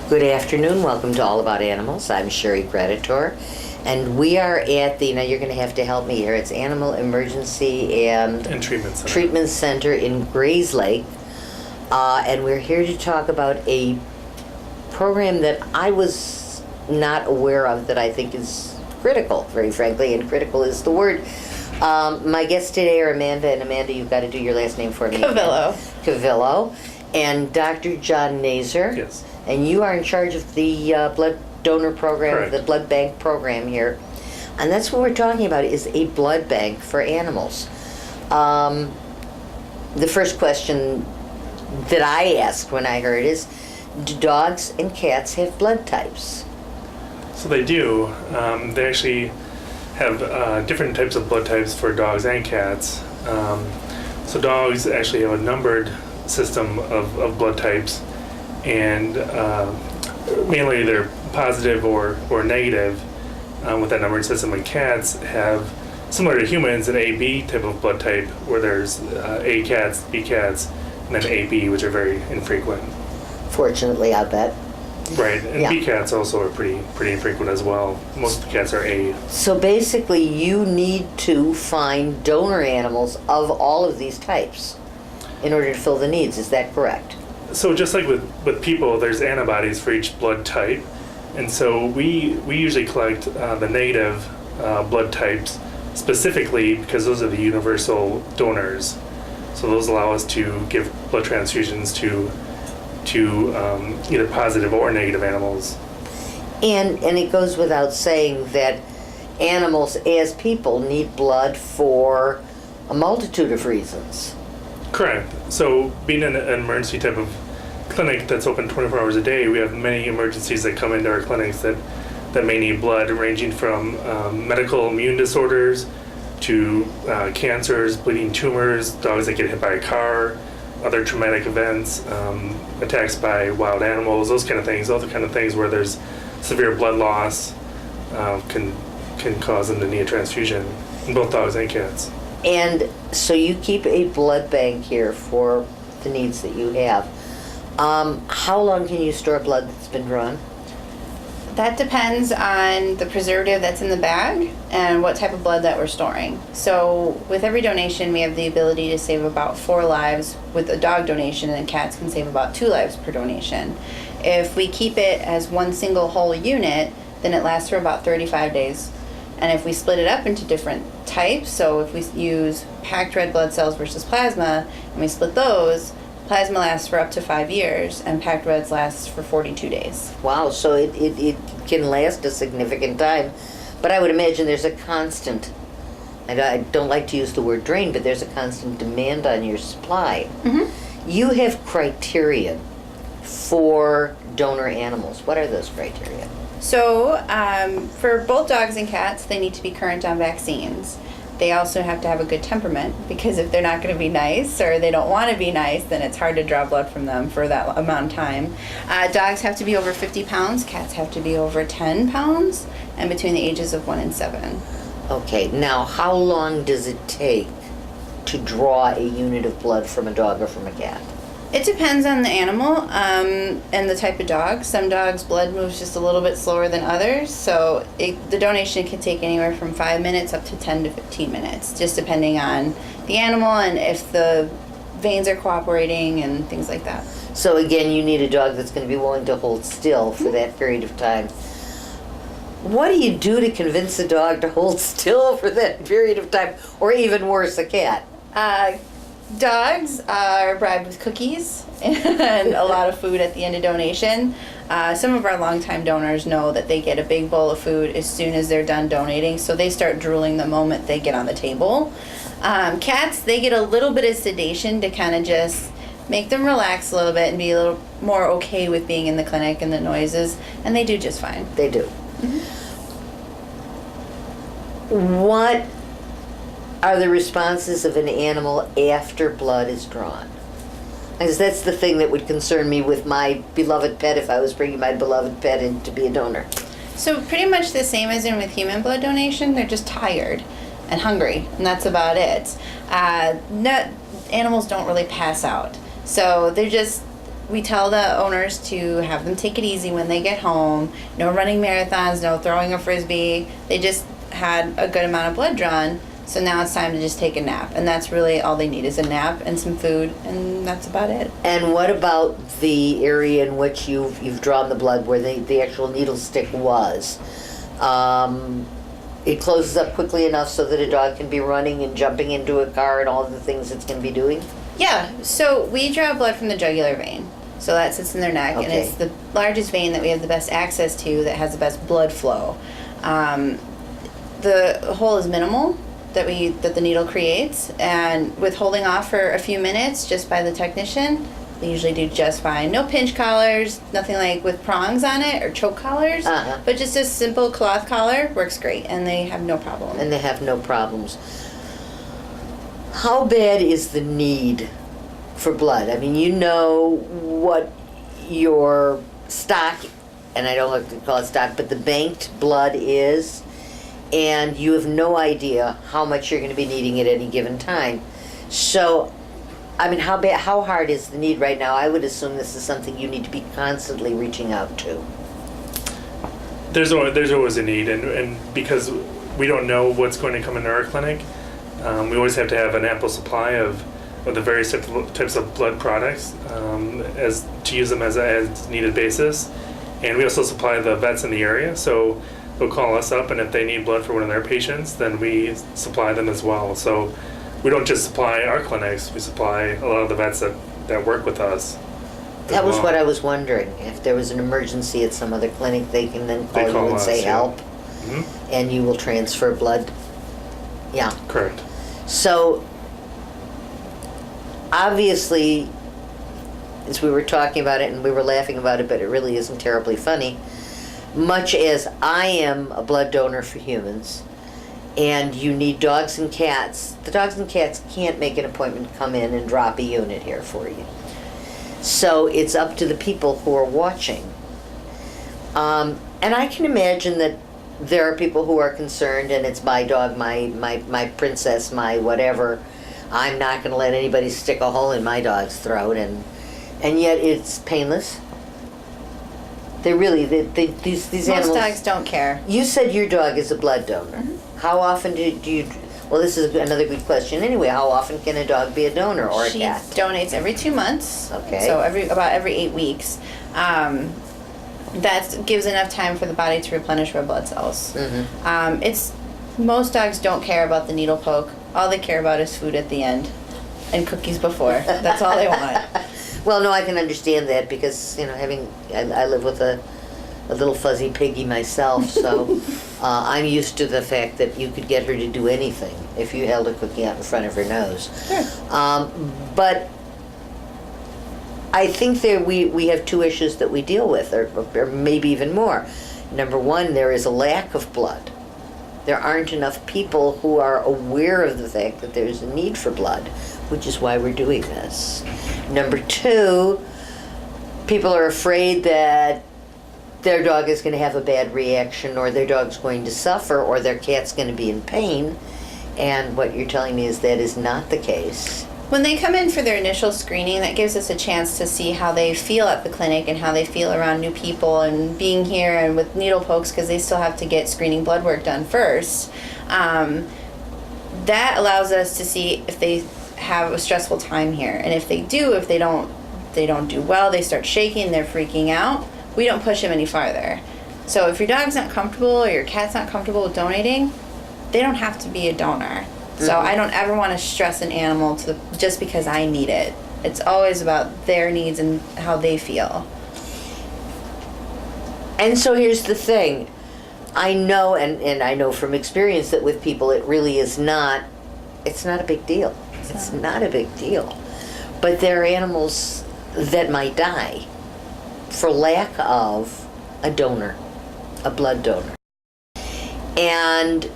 Good afternoon. Welcome to All About Animals. I'm Sherry Predator, and we are at the, now you're going to have to help me here, it's Animal Emergency and Treatment Center in Grayslake, and we're here to talk about a program that I was not aware of that I think is critical, very frankly, and critical is the word. My guests today are Amanda, and Amanda, you've got to do your last name for me. Cavillo, and Dr. John Nazer. Yes. And you are in charge of the blood donor program, Correct. the blood bank program here. And that's what we're talking about, is a blood bank for animals. The first question that I asked when I heard is, do dogs and cats have blood types? So they do. They actually have different types of blood types for dogs and cats. So dogs actually have a numbered system of blood types, and mainly they're positive or negative with that numbered system. And cats have, similar to humans, an AB type of blood type where there's A cats, B cats, and then AB, which are very infrequent. Fortunately, I bet. Right, and Yeah. B cats also are pretty infrequent as well. Most of the cats are A. So basically, you need to find donor animals of all of these types in order to fill the needs. Is that correct? So just like with people, there's antibodies for each blood type. And so we usually collect the negative blood types specifically because those are the universal donors. So those allow us to give blood transfusions to either positive or negative animals. And it goes without saying that animals, as people, need blood for a multitude of reasons. Correct. So being in an emergency type of clinic that's open 24 hours a day, we have many emergencies that come into our clinics that may need blood, ranging from medical immune disorders to cancers, bleeding tumors, dogs that get hit by a car, other traumatic events, attacks by wild animals, those kind of things. Those are the kind of things where there's severe blood loss can cause them to need a transfusion in both dogs and cats. And so you keep a blood bank here for the needs that you have. How long can you store blood that's been drawn? That depends on the preservative that's in the bag and what type of blood that we're storing. So with every donation, we have the ability to save about 4 lives with a dog donation, and cats can save about 2 lives per donation. If we keep it as one single whole unit, then it lasts for about 35 days. And if we split it up into different types, so if we use packed red blood cells versus plasma, and we split those, plasma lasts for up to 5 years, and packed reds lasts for 42 days. Wow, so it can last a significant time. But I would imagine there's a constant, and I don't like to use the word drain, but there's a constant demand on your supply. Mm-hmm. You have criteria for donor animals. What are those criteria? So for both dogs and cats, they need to be current on vaccines. They also have to have a good temperament, because if they're not going to be nice or they don't want to be nice, then it's hard to draw blood from them for that amount of time. Dogs have to be over 50 pounds, cats have to be over 10 pounds, and between the ages of 1 and 7. Okay, now how long does it take to draw a unit of blood from a dog or from a cat? It depends on the animal and the type of dog. Some dogs' blood moves just a little bit slower than others, so the donation can take anywhere from 5 minutes up to 10 to 15 minutes, just depending on the animal and if the veins are cooperating and things like that. So again, you need a dog that's going to be willing to hold still for that period of time. What do you do to convince a dog to hold still for that period of time, or even worse, a cat? Dogs are bribed with cookies and a lot of food at the end of donation. Some of our longtime donors know that they get a big bowl of food as soon as they're done donating, so they start drooling the moment they get on the table. Cats, they get a little bit of sedation to kind of just make them relax a little bit and be a little more okay with being in the clinic and the noises, and they do just fine. They do. Mm-hmm. What are the responses of an animal after blood is drawn? Because that's the thing that would concern me with my beloved pet if I was bringing my beloved pet in to be a donor. So pretty much the same as in with human blood donation. They're just tired and hungry, and that's about it. Animals don't really pass out. So they're just we tell the owners to have them take it easy when they get home. No running marathons, no throwing a frisbee. They just had a good amount of blood drawn, so now it's time to just take a nap. And that's really all they need is a nap and some food, and that's about it. And what about the area in which you've drawn the blood, where the actual needle stick was? It closes up quickly enough so that a dog can be running and jumping into a car and all of the things it's going to be doing? Yeah, so we draw blood from the jugular vein. So that sits in their neck, and Okay. it's the largest vein that we have the best access to that has the best blood flow. The hole is minimal that the needle creates, and with holding off for a few minutes just by the technician, they usually do just fine. No pinch collars, nothing like with prongs on it or choke collars, but just a simple cloth collar works great, and they have no problem. And they have no problems. How bad is the need for blood? I mean, you know what your stock, and I don't like to call it stock, but the banked blood is, and you have no idea how much you're going to be needing at any given time. So, I mean, how hard is the need right now? I would assume this is something you need to be constantly reaching out to. There's always a need, and because we don't know what's going to come into our clinic, we always have to have an ample supply of the various types of blood products as to use them as needed basis. And we also supply the vets in the area, so they'll call us up, and if they need blood for one of their patients, then we supply them as well. So we don't just supply our clinics, we supply a lot of the vets that work with us. That was what I was wondering. If there was an emergency at some other clinic, they can then call you and us, say yeah. help, and you will transfer blood. Yeah. Correct. So, obviously, as we were talking about it and we were laughing about it, but it really isn't terribly funny, much as I am a blood donor for humans, and you need dogs and cats, the dogs and cats can't make an appointment to come in and drop a unit here for you. So it's up to the people who are watching. And I can imagine that there are people who are concerned, and it's my dog, my princess, my whatever. I'm not going to let anybody stick a hole in my dog's throat, and yet it's painless. They really, these Most animals. dogs don't care. You said your dog is a blood donor. How often do you? Well, this is another good question. Anyway, how often can a dog be a donor or a She cat? donates every 2 months. Okay. So about every 8 weeks. That gives enough time for the body to replenish red blood cells. Most dogs don't care about the needle poke. All they care about is food at the end, and cookies before. That's all they want. Well, no, I can understand that because I live with a little fuzzy piggy myself, so I'm used to the fact that you could get her to do anything if you held a cookie out in front of her nose. Sure. But I think we have two issues that we deal with, or maybe even more. Number one, there is a lack of blood. There aren't enough people who are aware of the fact that there's a need for blood, which is why we're doing this. Number two, people are afraid that their dog is going to have a bad reaction, or their dog's going to suffer, or their cat's going to be in pain. And what you're telling me is that is not the case. When they come in for their initial screening, that gives us a chance to see how they feel at the clinic and how they feel around new people and being here and with needle pokes, because they still have to get screening blood work done first. That allows us to see if they have a stressful time here, and if they don't do well, they start shaking, they're freaking out, we don't push them any farther. So if your dog's not comfortable or your cat's not comfortable with donating, they don't have to be a donor. So I don't ever want to stress an animal just because I need it. It's always about their needs and how they feel. And so here's the thing. I know, and I know from experience that with people it really is not, it's not a big deal. It's not a big deal. But there are animals that might die for lack of a donor, a blood donor. And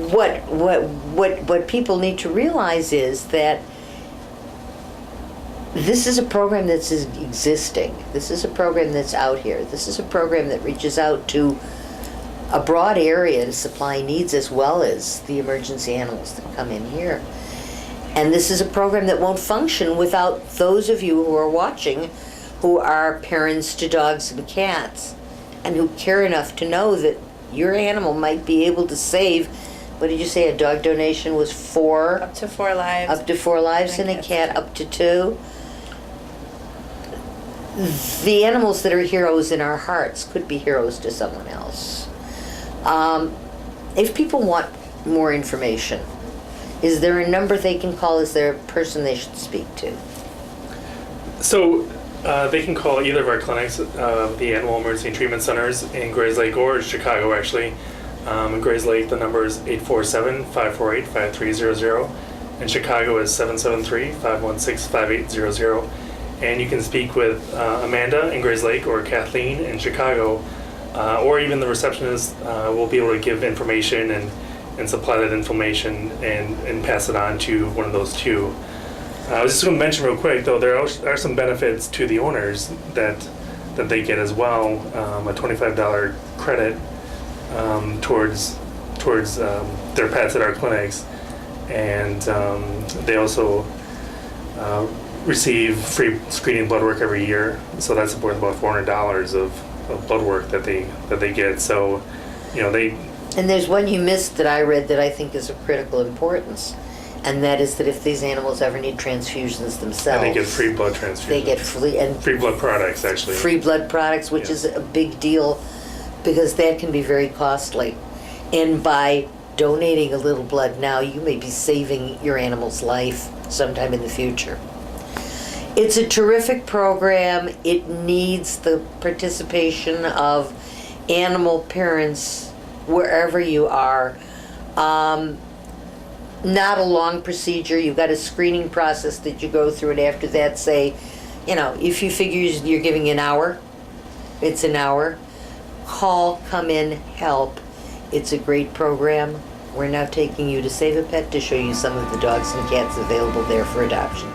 what people need to realize is that this is a program that's existing. This is a program that's out here. This is a program that reaches out to a broad area to supply needs as well as the emergency animals that come in here. And this is a program that won't function without those of you who are watching who are parents to dogs and cats and who care enough to know that your animal might be able to save, what did you say, a dog donation was 4? Up to 4 lives. Up to 4 lives, and a cat up to 2. The animals that are heroes in our hearts could be heroes to someone else. If people want more information, is there a number they can call? Is there a person they should speak to? So they can call either of our clinics, the Animal Emergency Treatment Centers in Grays Lake or Chicago, actually. In Grays Lake, the number is 847-548-5300. In Chicago is 773-516-5800. And you can speak with Amanda in Grays Lake or Kathleen in Chicago, or even the receptionist will be able to give information and supply that information and pass it on to one of those two. I was just going to mention real quick, though, there are some benefits to the owners that they get as well. A $25 credit towards their pets at our clinics, and they also receive free screening blood work every year. So that's worth about $400 of blood work that they get. So, they. And there's one you missed that I read that I think is of critical importance, and that is that if these animals ever need transfusions themselves, And they get free blood transfusions. They get free blood products, actually. Free blood products, which is a big deal because that can be very costly. And by donating a little blood now, you may be saving your animal's life sometime in the future. It's a terrific program. It needs the participation of animal parents wherever you are. Not a long procedure. You've got a screening process that you go through, and after that, say, if you figure you're giving an hour, it's an hour. Call, come in, help. It's a great program. We're now taking you to Save a Pet to show you some of the dogs and cats available there for adoption.